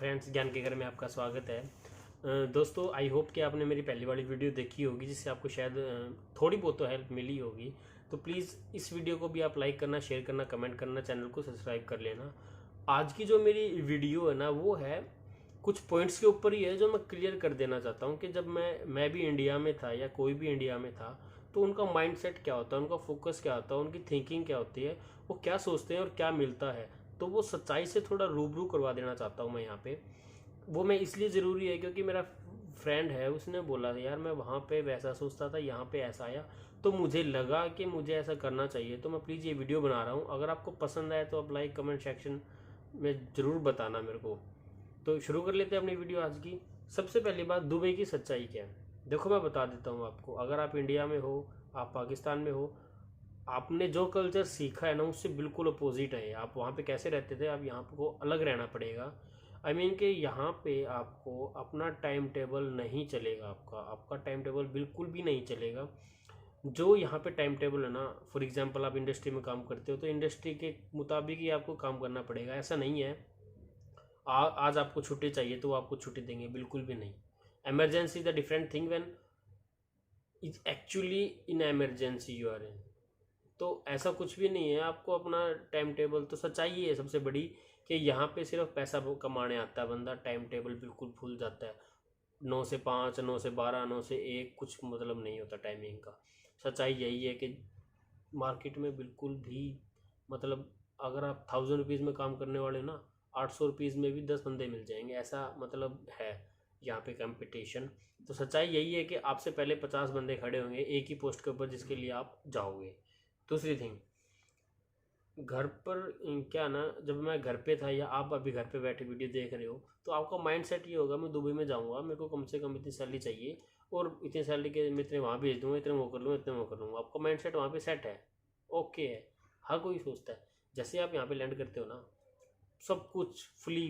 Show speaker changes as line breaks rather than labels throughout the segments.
Friends, ज्ञान के घर में आपका स्वागत है। दोस्तों, आई होप कि आपने मेरी पहली वाली वीडियो देखी होगी जिससे आपको शायद थोड़ी बहुत तो हेल्प मिली होगी। तो प्लीज़ इस वीडियो को भी आप लाइक करना, शेयर करना, कमेंट करना, चैनल को सब्सक्राइब कर लेना। आज की जो मेरी वीडियो है ना, वो है कुछ पॉइंट्स के ऊपर ही है जो मैं क्लियर कर देना चाहता हूँ कि जब मैं भी इंडिया में था या कोई भी इंडिया में था तो उनका माइंडसेट क्या होता है, उनका फोकस क्या होता है, उनकी थिंकिंग क्या होती है, वो क्या सोचते हैं और क्या मिलता है। तो वो सच्चाई से थोड़ा रूबरू करवा देना चाहता हूँ मैं यहाँ पे। वो मैं इसलिए ज़रूरी है क्योंकि मेरा फ्रेंड है, उसने बोला यार मैं वहाँ पे वैसा सोचता था, यहाँ पे ऐसा आया, तो मुझे लगा कि मुझे ऐसा करना चाहिए। तो मैं प्लीज़ ये वीडियो बना रहा हूँ। अगर आपको पसंद आए तो आप लाइक कमेंट सेक्शन में ज़रूर बताना मेरे को। तो शुरू कर लेते हैं अपनी वीडियो आज की। सबसे पहली बात, दुबई की सच्चाई क्या है। देखो मैं बता देता हूँ आपको। अगर आप इंडिया में हो, आप पाकिस्तान में हो, आपने जो कल्चर सीखा है ना उससे बिल्कुल अपोजिट है। आप वहाँ पे कैसे रहते थे, आप यहाँ को अलग रहना पड़ेगा। आई मीन कि यहाँ पे आपको अपना टाइम टेबल नहीं चलेगा। आपका टाइम टेबल बिल्कुल भी नहीं चलेगा। जो यहाँ पे टाइम टेबल है ना, फॉर एग्जांपल आप इंडस्ट्री में काम करते हो तो इंडस्ट्री के मुताबिक ही आपको काम करना पड़ेगा। ऐसा नहीं है आज आपको छुट्टी चाहिए तो वो आपको छुट्टी देंगे, बिल्कुल भी नहीं। Emergency is the different thing when is actually in emergency you are in. तो ऐसा कुछ भी नहीं है। आपको अपना टाइम टेबल, तो सच्चाई ये है सबसे बड़ी कि यहाँ पे सिर्फ पैसा कमाने आता है बंदा, टाइम टेबल बिल्कुल भूल जाता है। 9 से 5, 9 से 12, 9 से 1 कुछ मतलब नहीं होता टाइमिंग का। सच्चाई यही है कि मार्केट में बिल्कुल भी मतलब अगर आप 1000 रुपीज़ में काम करने वाले ना, 800 रुपीज़ में भी 10 बंदे मिल जाएंगे, ऐसा मतलब है यहाँ पे कंपटीशन। तो सच्चाई यही है कि आपसे पहले 50 बंदे खड़े होंगे एक ही पोस्ट के ऊपर जिसके लिए आप जाओगे। दूसरी थिंग, घर पर क्या ना, जब मैं घर पे था या आप अभी घर पे बैठे वीडियो देख रहे हो तो आपका माइंड सेट ये होगा मैं दुबई में जाऊंगा, मेरे को कम से कम इतनी सैलरी चाहिए और इतनी सैलरी के मैं इतने वहाँ भेज दूंगा, इतने वो कर लूँगा, इतने वो कर लूँगा। आपका माइंड सेट वहाँ पे सेट है, ओके है, हर कोई सोचता है। जैसे आप यहाँ पे लैंड करते हो ना, सब कुछ फुली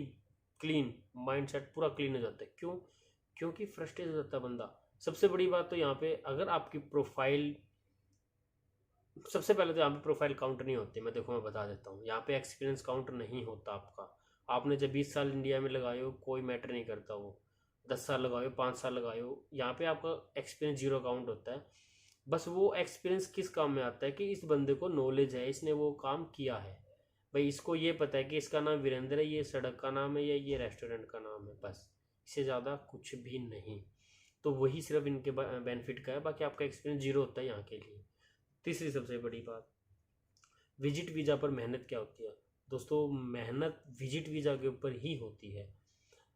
क्लीन, माइंड सेट पूरा क्लीन हो जाता है। क्यों? क्योंकि फ्रस्ट्रेट हो जाता है बंदा। सबसे बड़ी बात तो यहाँ पे, अगर आपकी प्रोफाइल, सबसे पहले तो यहाँ पे प्रोफाइल काउंट नहीं होती। मैं बता देता हूँ, यहाँ पे एक्सपीरियंस काउंट नहीं होता आपका। आपने जब 20 साल इंडिया में लगाए हो कोई मैटर नहीं करता वो। 10 साल लगाए हो, 5 साल लगाए हो, यहाँ पे आपका एक्सपीरियंस जीरो काउंट होता है। बस वो एक्सपीरियंस किस काम में आता है कि इस बंदे को नॉलेज है, इसने वो काम किया है। भाई इसको ये पता है कि इसका नाम वीरेंद्र है, ये सड़क का नाम है या ये रेस्टोरेंट का नाम है, बस इससे ज़्यादा कुछ भी नहीं। तो वही सिर्फ इनके बेनिफिट का है, बाकी आपका एक्सपीरियंस जीरो होता है यहाँ के लिए। तीसरी सबसे बड़ी बात, विजिट वीज़ा पर मेहनत क्या होती है। दोस्तों, मेहनत विजिट वीज़ा के ऊपर ही होती है,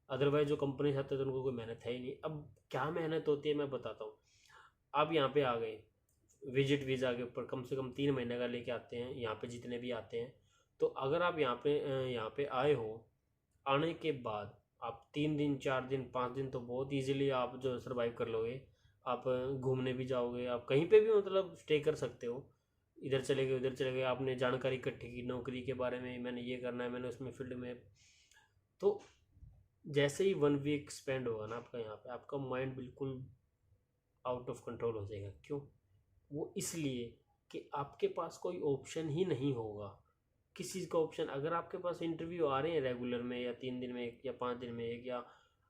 अदरवाइज जो कंपनी चाहते हैं तो उनको कोई मेहनत है ही नहीं। अब क्या मेहनत होती है मैं बताता हूँ। आप यहाँ पे आ गए, विजिट वीज़ा के ऊपर कम से कम 3 महीने का लेके आते हैं यहाँ पे जितने भी आते हैं। तो अगर आप यहाँ पे आए हो, आने के बाद आप 3 दिन 4 दिन 5 दिन तो बहुत इजीली आप जो सरवाइव कर लोगे। आप घूमने भी जाओगे, आप कहीं पे भी मतलब स्टे कर सकते हो। इधर चले गए, उधर चले गए, आपने जानकारी इकट्ठी की नौकरी के बारे में, मैंने ये करना है, मैंने उसमें फील्ड में। तो जैसे ही 1 वीक स्पेंड होगा ना आपका यहाँ पे, आपका माइंड बिल्कुल आउट ऑफ कंट्रोल हो जाएगा। क्यों? वो इसलिए कि आपके पास कोई ऑप्शन ही नहीं होगा। किस चीज़ का ऑप्शन? अगर आपके पास इंटरव्यू आ रहे हैं रेगुलर में, या 3 दिन में एक या 5 दिन में एक, या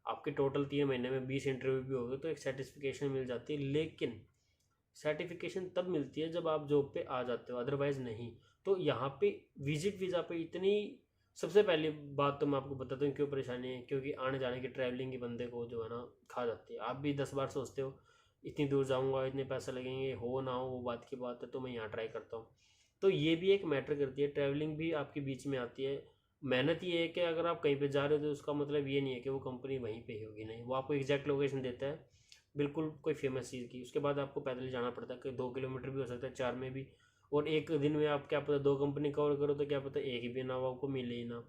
आपके टोटल 3 महीने में 20 इंटरव्यू भी हो गए तो एक सर्टिफिकेशन मिल जाती है। लेकिन सर्टिफिकेशन तब मिलती है जब आप जॉब पे आ जाते हो, अदरवाइज नहीं। तो यहाँ पे विजिट वीज़ा पे इतनी, सबसे पहली बात तो मैं आपको बताता हूँ क्यों परेशानी है। क्योंकि आने जाने की ट्रैवलिंग की बंदे को जो है ना खा जाती है। आप भी 10 बार सोचते हो इतनी दूर जाऊँगा, इतने पैसे लगेंगे, हो ना हो वो बात की बात है, तो मैं यहाँ ट्राई करता हूँ। तो ये भी एक मैटर करती है, ट्रैवलिंग भी आपके बीच में आती है। मेहनत ये है कि अगर आप कहीं पे जा रहे हो तो उसका मतलब ये नहीं है कि वो कंपनी वहीं पे ही होगी, नहीं, वो आपको एग्जैक्ट लोकेशन देता है बिल्कुल कोई फेमस चीज़ की। उसके बाद आपको पैदल जाना पड़ता है कि 2 किलोमीटर भी हो सकता है, 4 में भी। और एक दिन में आप क्या पता 2 कंपनी कवर करो तो क्या पता एक ही भी ना वो आपको मिले ही ना।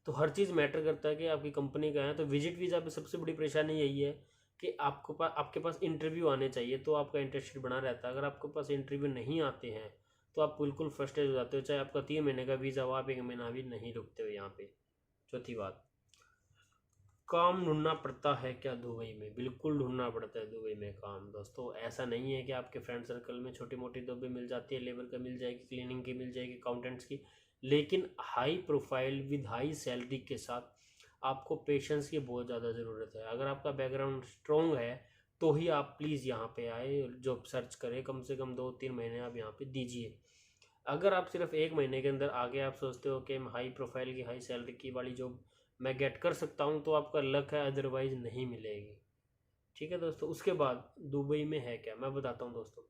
तो हर चीज़ मैटर करता है कि आपकी कंपनी का है। तो विजिट वीज़ा पे सबसे बड़ी परेशानी यही है कि आपके पास इंटरव्यू आने चाहिए तो आपका इंटरेस्टेड बना रहता है। अगर आपके पास इंटरव्यू नहीं आते हैं तो आप बिल्कुल फ्रस्ट्रेट हो जाते हो, चाहे आपका 3 महीने का वीज़ा हो, आप 1 महीना भी नहीं रुकते हो यहाँ पे। चौथी बात, काम ढूंढना पड़ता है क्या दुबई में? बिल्कुल ढूंढना पड़ता है दुबई में काम। दोस्तों, ऐसा नहीं है कि आपके फ्रेंड सर्कल में छोटी मोटी जॉबें मिल जाती है, लेबर का मिल जाएगी, क्लीनिंग की मिल जाएगी, अकाउंटेंट्स की। लेकिन high profile with high salary के साथ आपको पेशेंस की बहुत ज़्यादा ज़रूरत है। अगर आपका बैकग्राउंड स्ट्रॉन्ग है तो ही आप प्लीज़ यहाँ पे आए, जॉब सर्च करें, कम से कम 2-3 महीने आप यहाँ पे दीजिए। अगर आप सिर्फ 1 महीने के अंदर आगे आप सोचते हो कि हाई प्रोफाइल की हाई सैलरी की वाली जॉब मैं गेट कर सकता हूँ, तो आपका लक है, अदरवाइज़ नहीं मिलेगी। ठीक है दोस्तों। उसके बाद दुबई में है क्या, मैं बताता हूँ दोस्तों।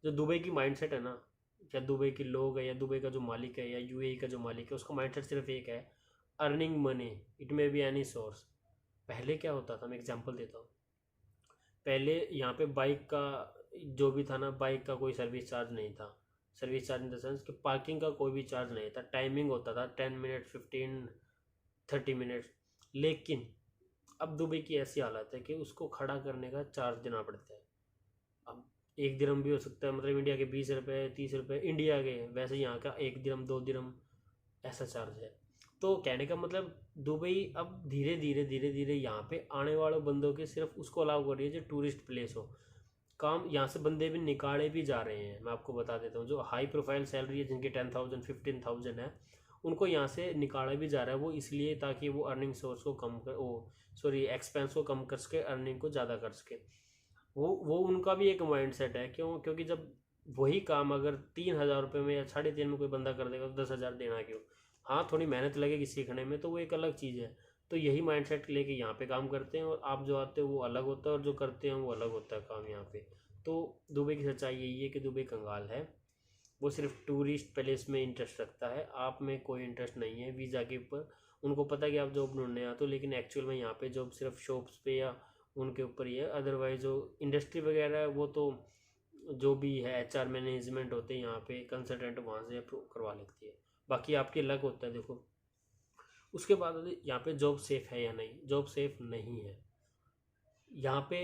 जो दुबई की माइंडसेट है ना, या दुबई के लोग है, या दुबई का जो मालिक है, या यूएई का जो मालिक है, उसका माइंडसेट सिर्फ एक है, earning money, it may be any source. पहले क्या होता था, मैं एग्जांपल देता हूँ। पहले यहाँ पे बाइक का जो भी था ना, बाइक का कोई सर्विस चार्ज नहीं था। Service charge in the sense कि पार्किंग का कोई भी चार्ज नहीं था। टाइमिंग होता था 10 मिनट, 15-30 मिनट। लेकिन अब दुबई की ऐसी हालत है कि उसको खड़ा करने का चार्ज देना पड़ता है। अब 1 दिरहम भी हो सकता है, मतलब इंडिया के 20 रुपये, 30 रुपये इंडिया के, वैसे यहाँ का 1 दिरहम, 2 दिरहम ऐसा चार्ज है। तो कहने का मतलब दुबई अब धीरे धीरे धीरे धीरे यहाँ पे आने वाले बंदों के सिर्फ उसको अलाउ कर रही है जो टूरिस्ट प्लेस हो। काम यहाँ से बंदे भी निकाले भी जा रहे हैं। मैं आपको बता देता हूँ, जो हाई प्रोफाइल सैलरी है, जिनकी 10,000 15,000 है, उनको यहाँ से निकाला भी जा रहा है। वो इसलिए ताकि वो अर्निंग सोर्स को कम कर, ओ सॉरी, एक्सपेंस को कम कर सके, अर्निंग को ज़्यादा कर सके। वो उनका भी एक माइंड सेट है। क्योंकि जब वही काम अगर 3,000 रुपये में या 3,500 में कोई बंदा कर देगा तो 10,000 देना क्यों। हाँ, थोड़ी मेहनत लगेगी सीखने में, तो वो एक अलग चीज़ है। तो यही माइंडसेट लेके यहाँ पे काम करते हैं, और आप जो आते हो वो अलग होता है, और जो करते हैं वो अलग होता है काम यहाँ पे। तो दुबई की सच्चाई यही है कि दुबई कंगाल है। वो सिर्फ टूरिस्ट प्लेस में इंटरेस्ट रखता है, आप में कोई इंटरेस्ट नहीं है वीज़ा के ऊपर। उनको पता है कि आप जॉब ढूंढने आते हो, लेकिन एक्चुअल में यहाँ पे जॉब सिर्फ शॉप्स पे या उनके ऊपर ही है। अदरवाइज जो इंडस्ट्री वगैरह है वो तो जो भी है HR मैनेजमेंट होते हैं यहाँ पे, कंसल्टेंट वहाँ से अप्रूव करवा लेती है। बाकी आपकी लक होता है देखो। उसके बाद यहाँ पे जॉब सेफ है या नहीं, जॉब सेफ नहीं है यहाँ पे।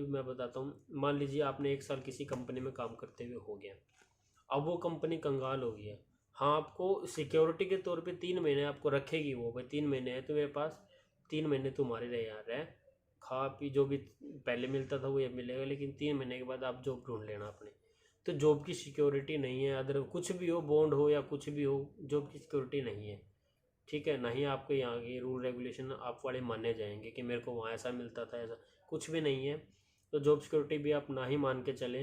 मैं बताता हूँ, मान लीजिए आपने 1 साल किसी कंपनी में काम करते हुए हो गया, अब वो कंपनी कंगाल हो गई है। हाँ, आपको सिक्योरिटी के तौर पे 3 महीने आपको रखेगी वो, भाई 3 महीने है तो मेरे पास, 3 महीने तुम्हारे रहे यार है, खा पी जो भी पहले मिलता था वो ये मिलेगा, लेकिन 3 महीने के बाद आप जॉब ढूंढ लेना अपने। तो जॉब की सिक्योरिटी नहीं है, अदर कुछ भी हो, बॉन्ड हो या कुछ भी हो, जॉब की सिक्योरिटी नहीं है। ठीक है, नहीं आपके यहाँ के रूल रेगुलेशन आप वाले माने जाएंगे कि मेरे को वहाँ ऐसा मिलता था, ऐसा कुछ भी नहीं है। तो जॉब सिक्योरिटी भी आप ना ही मान के चलें।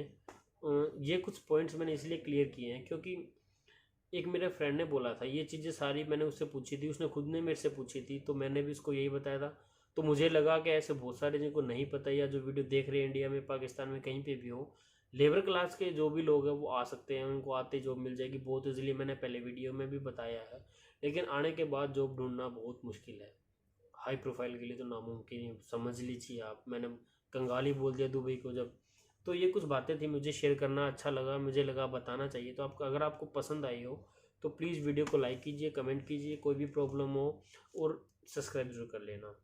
ये कुछ पॉइंट्स मैंने इसलिए क्लियर किए हैं क्योंकि एक मेरे फ्रेंड ने बोला था, ये चीज़ें सारी मैंने उससे पूछी थी, उसने खुद ने मेरे से पूछी थी, तो मैंने भी उसको यही बताया था। तो मुझे लगा कि ऐसे बहुत सारे जिनको नहीं पता, या जो वीडियो देख रहे हैं इंडिया में, पाकिस्तान में, कहीं पे भी हो, लेबर क्लास के जो भी लोग हैं वो आ सकते हैं, उनको आते जॉब मिल जाएगी बहुत ईजिली। मैंने पहले वीडियो में भी बताया है। लेकिन आने के बाद जॉब ढूंढना बहुत मुश्किल है। हाई प्रोफाइल के लिए तो नामुमकिन ही समझ लीजिए आप। मैंने कंगाली बोल दिया दुबई को जब। तो ये कुछ बातें थी, मुझे शेयर करना अच्छा लगा, मुझे लगा बताना चाहिए। तो आपको, अगर आपको पसंद आई हो तो प्लीज़ वीडियो को लाइक कीजिए, कमेंट कीजिए, कोई भी प्रॉब्लम हो, और सब्सक्राइब जरूर कर लेना।